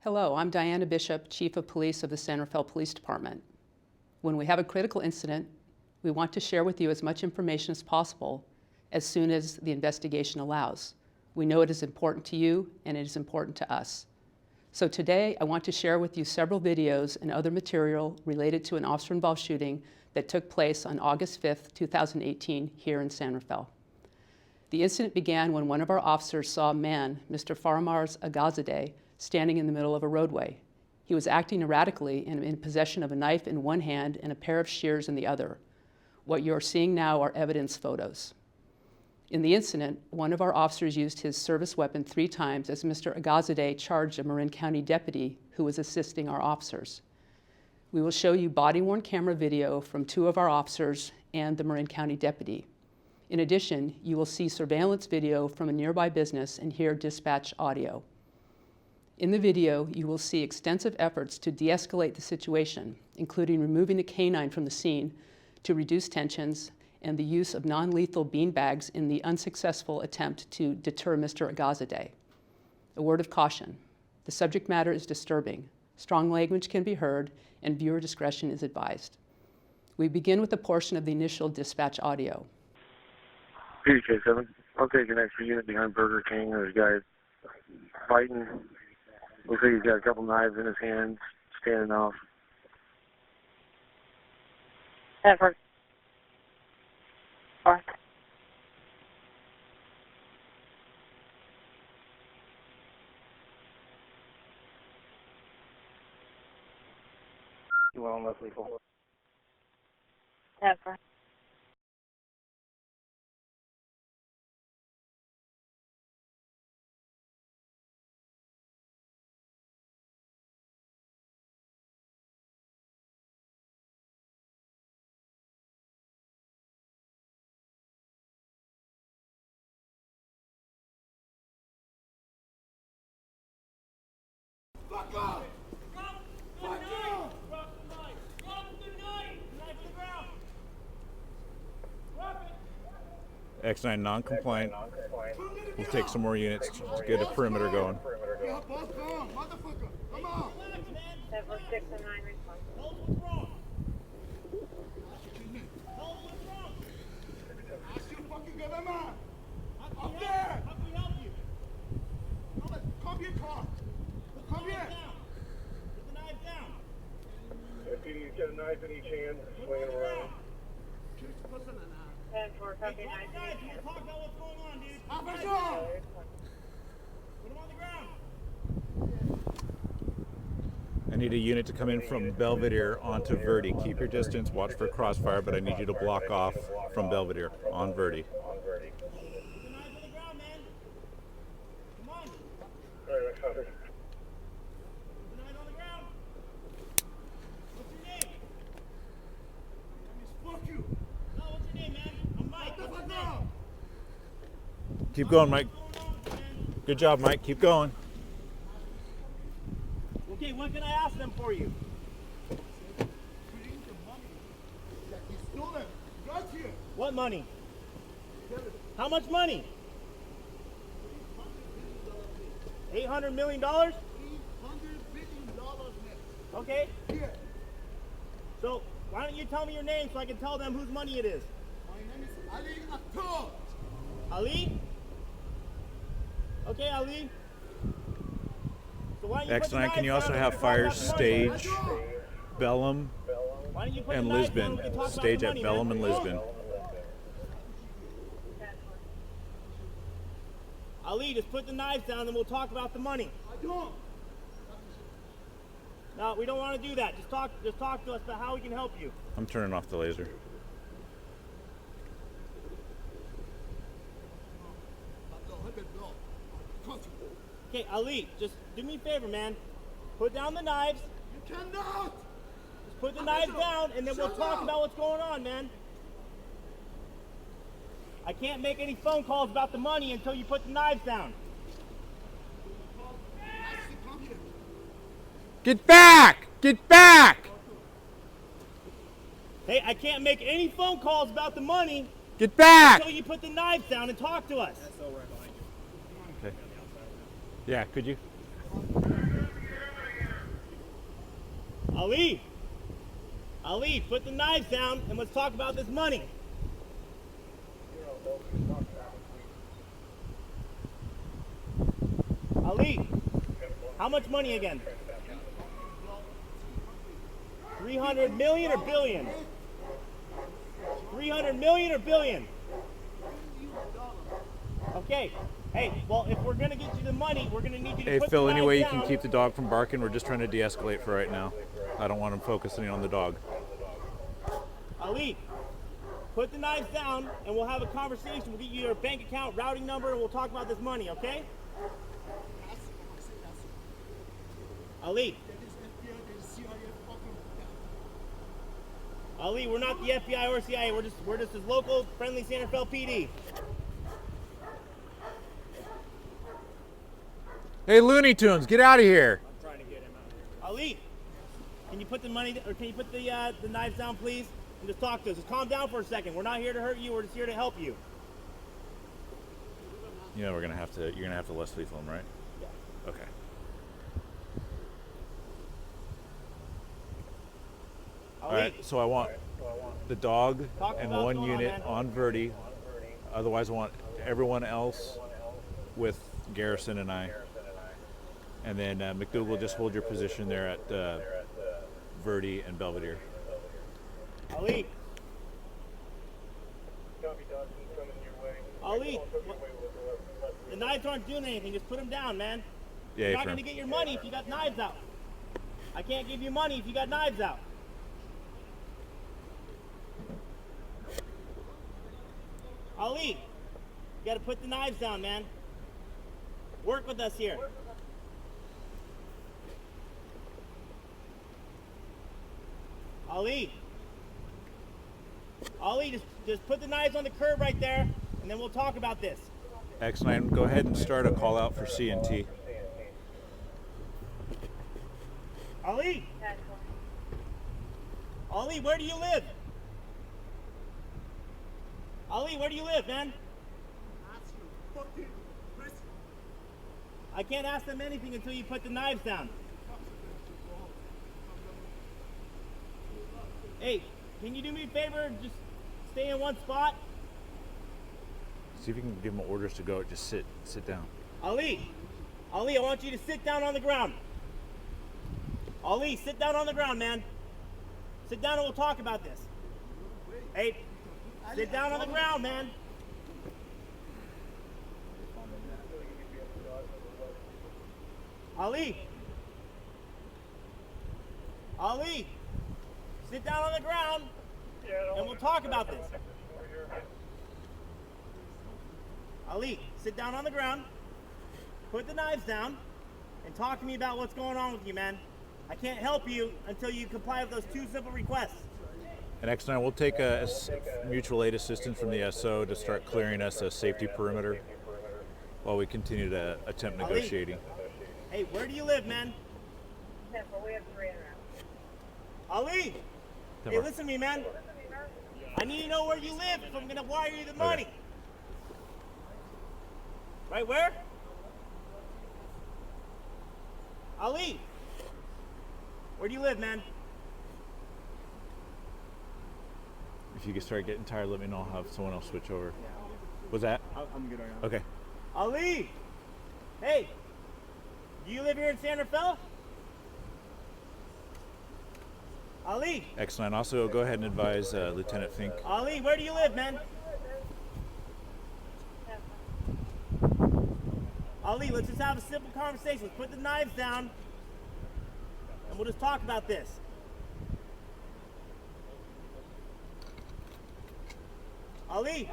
Hello, I'm Diana Bishop, Chief of Police of the San Rafael Police Department. When we have a critical incident, we want to share with you as much information as possible as soon as the investigation allows. We know it is important to you and it is important to us. So today, I want to share with you several videos and other material related to an officer-involved shooting that took place on August 5th, 2018, here in San Rafael. The incident began when one of our officers saw a man, Mr. OIS Aghazadeh, standing in the middle of a roadway. He was acting erratically and in possession of a knife in one hand and a pair of shears in the other. What you're seeing now are evidence photos. In the incident, one of our officers used his service weapon 3 times as Mr. Aghazadeh charged a Marin County deputy who was assisting our officers. We will show you body-worn camera video from 2 of our officers and the Marin County deputy. In addition, you will see surveillance video from a nearby business and hear dispatch audio. In the video, you will see extensive efforts to de-escalate the situation, including removing the canine from the scene to reduce tensions and the use of non-lethal beanbags in the unsuccessful attempt to deter Mr. Aghazadeh. A word of caution: the subject matter is disturbing. Strong language can be heard, and viewer discretion is advised. We begin with a portion of the initial dispatch audio. PK7, I'll take an extra unit behind Burger King. There's guys fighting. Looks like he's got a couple knives in his hands, standing off. Ever. Or. You want less lethal? Ever. Fuck off! Fuck you! Drop the knife! Knife to the ground! Drop it! X9 non-compliant. We'll take some more units to get a perimeter going. Yeah, both gone, motherfucker! Come on! Relax, man! 7-6 and 9 response. Tell us what's wrong! Tell us what's wrong! Ask you fucking get him out! Up there! How can we help you? Come here, car! Come here! Put the knife down! If you get a knife in each hand, swing it around. 10-4, copy 9. Guys, we'll talk about what's going on, dude. Officer! Put him on the ground! I need a unit to come in from Belvedere onto Verde. Keep your distance, watch for crossfire, but I need you to block off from Belvedere on Verde. Put the knife on the ground, man! Come on! Alright, I found it. Put the knife on the ground! What's your name? Fuck you! No, what's your name, man? I'm Mike. What's your name? Keep going, Mike. What's going on, man? Good job, Mike. Keep going. Okay, what can I ask them for you? What money? How much money? $800 million? Okay. So why don't you tell me your name so I can tell them whose money it is? My name is Ali Akhtar. Ali? Okay, Ali. So why don't you put the X9, can you knife also down have and talk fire about the money? stage Bellum Why don't you put and the knife down Lisbon? and we can talk about Stage the at money, Bellum man? and Lisbon. Ali, just put the knives down and we'll talk about the money. I don't. No, we don't want to do that. Just talk to us about how we can help you. I'm turning off the laser. Okay, Ali, just do me a favor, man. Put down the knives. You cannot. Just put the knives down, and then we'll talk about what's going on, man. I can't make any phone calls about the money until you put the knives down. Get back! Get back! Hey, I can't make any phone calls about the money Get back! until you put the knives down and talk to us. Okay. Yeah, could you? Ali! Ali, put the knives down and let's talk about this money. Ali, how much money again? 300 million or billion? 300 million or billion? Okay. Hey, well, if we're going to get you the money, we're going to need you to Hey, put Phil, the any knives way you down. can keep the dog from barking? We're just trying to de-escalate for right now. I don't want him focusing on the dog. Ali, put the knives down and we'll have a conversation. We'll get you your bank account, routing number, and we'll talk about this money, okay? Ali. Ali, we're not the FBI or CIA. We're just this local, friendly San Rafael PD. Hey, Looney Tunes, get out of here. I'm trying to get him out. Ali, can you put the money, or can you put the knives down, please, and just talk to us? Just calm down for a second. We're not here to hurt you. We're just here to help you. You know you're gonna have to less lethal him, right? Yeah. Okay. All Ali, right, so I want the dog Talk and about one what's going on, unit man. on Verdi. Otherwise, I want everyone else with Garrison and I. And then McDougal, just hold your position there at Verdi and Belvedere. Ali. Ali, the knives aren't doing anything. Just put them down, man. Yeah, You're not firm. going to get your money if you got knives out. I can't give you money if you got knives out. Ali, you got to put the knives down, man. Work with us here. Ali. Ali, just put the knives on the curb right there, and then we'll talk about this. X9, go ahead and start a call out for CNT. Ali. Ali, where do you live? Ali, where do you live, man? I can't ask them anything until you put the knives down. Hey, can you do me a favor and just stay in one spot? See if you can give him orders to go. Just sit down. Ali, I want you to sit down on the ground. Ali, sit down on the ground, man. Sit down and we'll talk about this. Hey, sit down on the ground, man. Ali, sit down on the ground and we'll talk about this. Ali, sit down on the ground, put the knives down, and talk to me about what's going on with you, man. I can't help you until you comply with those two simple requests. And X9, we'll take a mutual aid assistance from the SO to start clearing us a safety perimeter while we continue to attempt Ali. negotiating. Hey, where do you live, man? We have 3 around. Ali! Hey, listen to me, man. I need to know where you live if I'm going to wire you the money. Right where? Ali! Where do you live, man? If you can start getting tired, let me know. I'll have someone else switch over. Was that? I'm good right now. Okay. Ali! Hey! Do you live here in San Rafael? Ali! X9, also go ahead and advise Lieutenant Fink. Ali, where do you live, man? Ali, let's just have a simple conversation. Let's put the knives down and we'll just talk about this. Ali!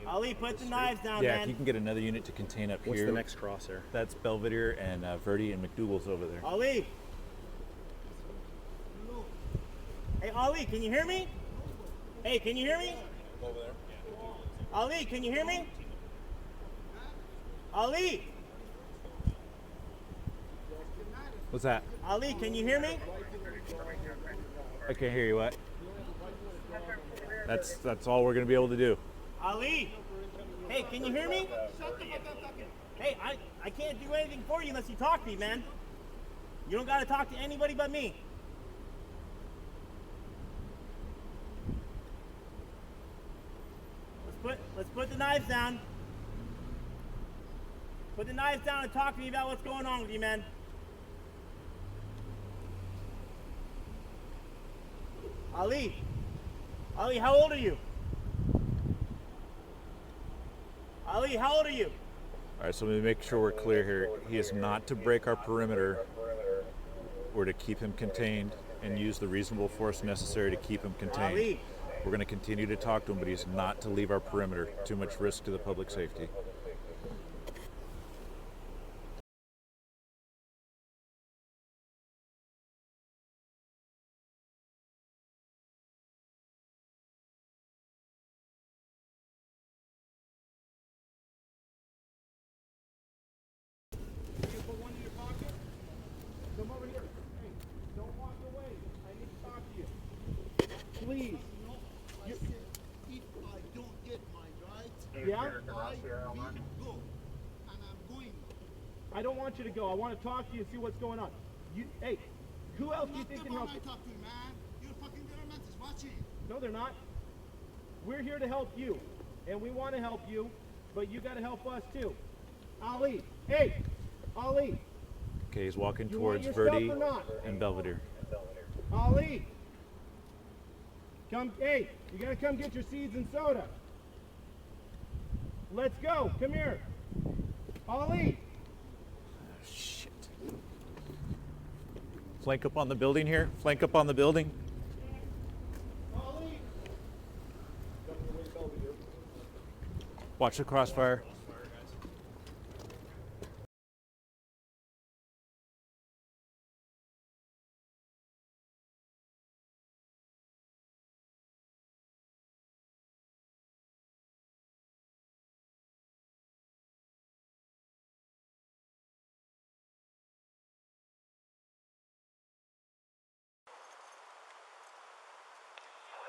Ali, put the knives down, Yeah, if man. you can get another unit to contain up What's here. the next crosshair? That's Belvedere and Verdi and McDougal's over there. Ali! Hey, Ali, can you hear me? Hey, can you hear me? Over there. Ali, can you hear me? Ali! What's that? Ali, can you hear me? I can't hear you. What? That's all we're gonna be able to do. Ali! Hey, can you hear me? Hey, I can't do anything for you unless you talk to me, man. You don't gotta talk to anybody but me. Let's put the knives down. Put the knives down and talk to me about what's going on with you, man. Ali, how old are you? Ali, how old are you? All right, so let me make sure we're clear here. He is not to break our perimeter. We're to keep him contained and use the reasonable force necessary to keep him contained. Ali. We're going to continue to talk to him, but he's not to leave our perimeter. Too much risk to the public safety. You put one in your pocket. Come over here. Hey, don't walk away. I need to talk to you. Please. I said, if I don't get mine right, Yeah? I will go. And I'm going. I don't want you to go. I want to talk to you and see what's going on. Hey, who else do you think can help you? Talk to me, man. Your fucking government is watching. No, they're not. We're here to help you, and we want to help you, but you got to help us too. Ali, hey, Ali, Okay, he's walking You want towards your stuff Verde or not? and Belvedere. Ali, come, hey, you got to come get your seeds and soda. Let's go. Come here. Ali. Shit. Flank up on the building here. Flank up on the building. Ali. Watch the crossfire.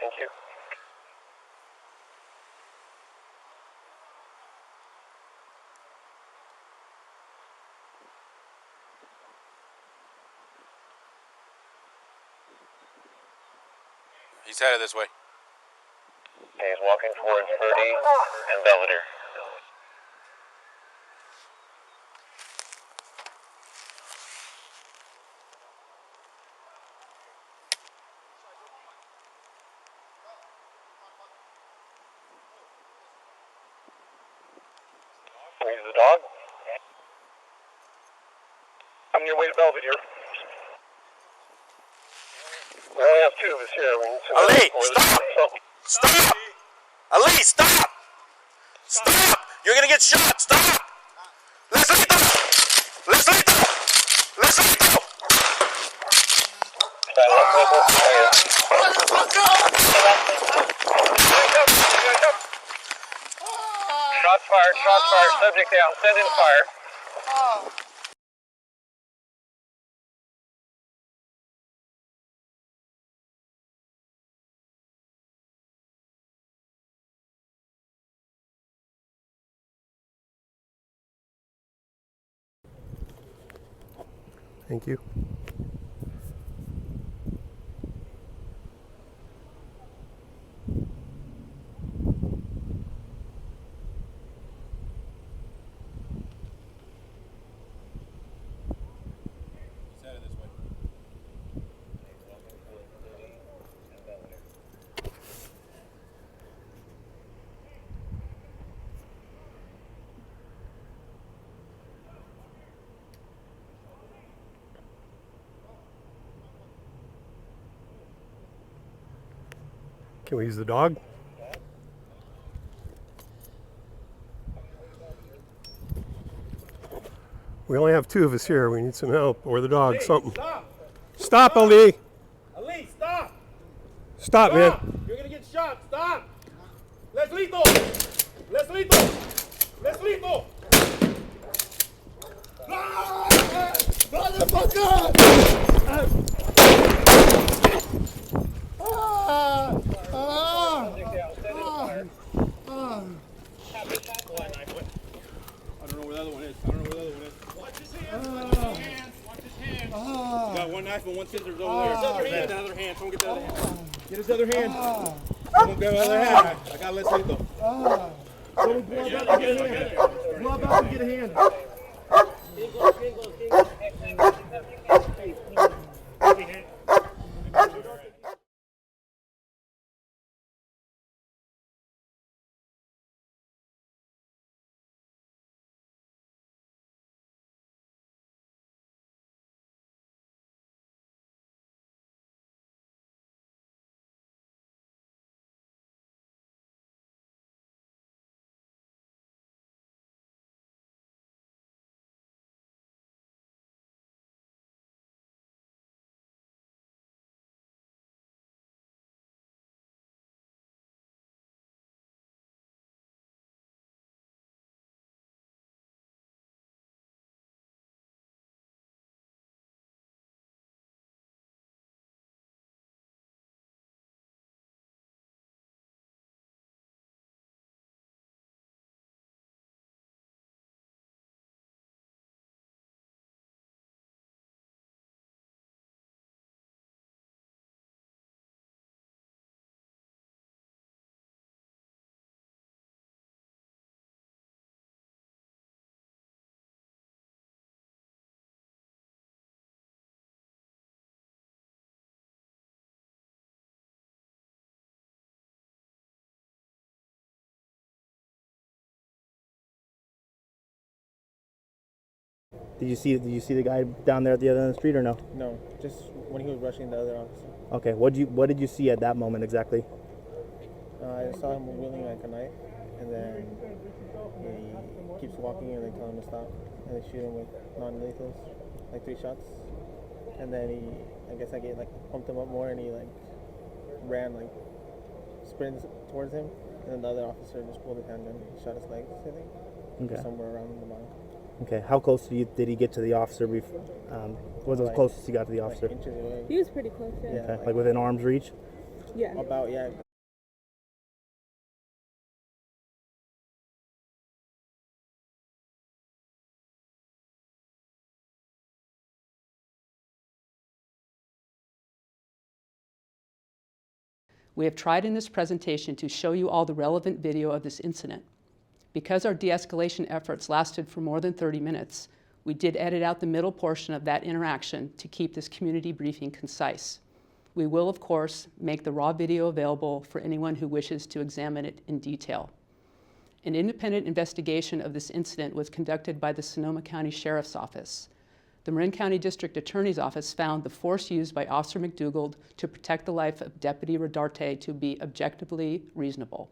Thank you. He's headed this way. He's walking towards Verde and Belvedere. He's the dog. I'm on your way to Belvedere. We only have two of us here. We need to know Ali, where stop! Stop! Ali, stop! Stop! You're gonna get shot! Stop! Let's leave them! Let's leave them! Let's leave them! Shots fired, subject down, send in fire. Thank you. He's headed this way. Can we use the dog? We only have two of us here. We need some help, or the dog, something. Stop. Stop, Ali! Ali, stop. Stop, man! You're gonna get shot. Stop. Let's lethal. Let's lethal. Let's lethal. I don't know where the other one is. One scissors over there. Get the other hand. Someone get the other hand. Get his other hand. Someone get the other hand. I got less lethal. Someone go up and get a hand. Go up and get a hand. Did you see the guy down there at the other end of the street or no? No, just when he was rushing the other officer. Okay, what did you see at that moment exactly? I saw him wielding like a knife, and then he keeps walking, and they tell him to stop, and they shoot him with non-lethals, like 3 shots, and then I pumped him up more, and he like ran, like sprints towards him, and then the other officer just pulled his hand and shot his legs, I think, somewhere around the bottom. Okay, how close did he get to the officer? What was the closest he got to the officer? Like inches away. He was pretty close, yeah. Okay, like within arm's reach? Yeah. About, yeah. We have tried in this presentation to show you all the relevant video of this incident. Because our de-escalation efforts lasted for more than 30 minutes, we did edit out the middle portion of that interaction to keep this community briefing concise. We will, of course, make the raw video available for anyone who wishes to examine it in detail. An independent investigation of this incident was conducted by the Sonoma County Sheriff's Office. The Marin County District Attorney's Office found the force used by Officer McDougald to protect the life of Deputy Rodarte to be objectively reasonable.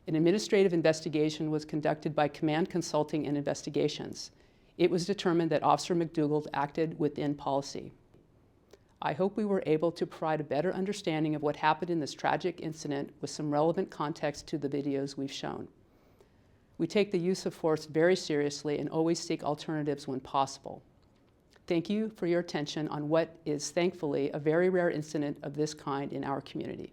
An administrative investigation was conducted by Command Consulting and Investigations. It was determined that Officer McDougald acted within policy. I hope we were able to provide a better understanding of what happened in this tragic incident with some relevant context to the videos we've shown. We take the use of force very seriously and always seek alternatives when possible. Thank you for your attention on what is thankfully a very rare incident of this kind in our community.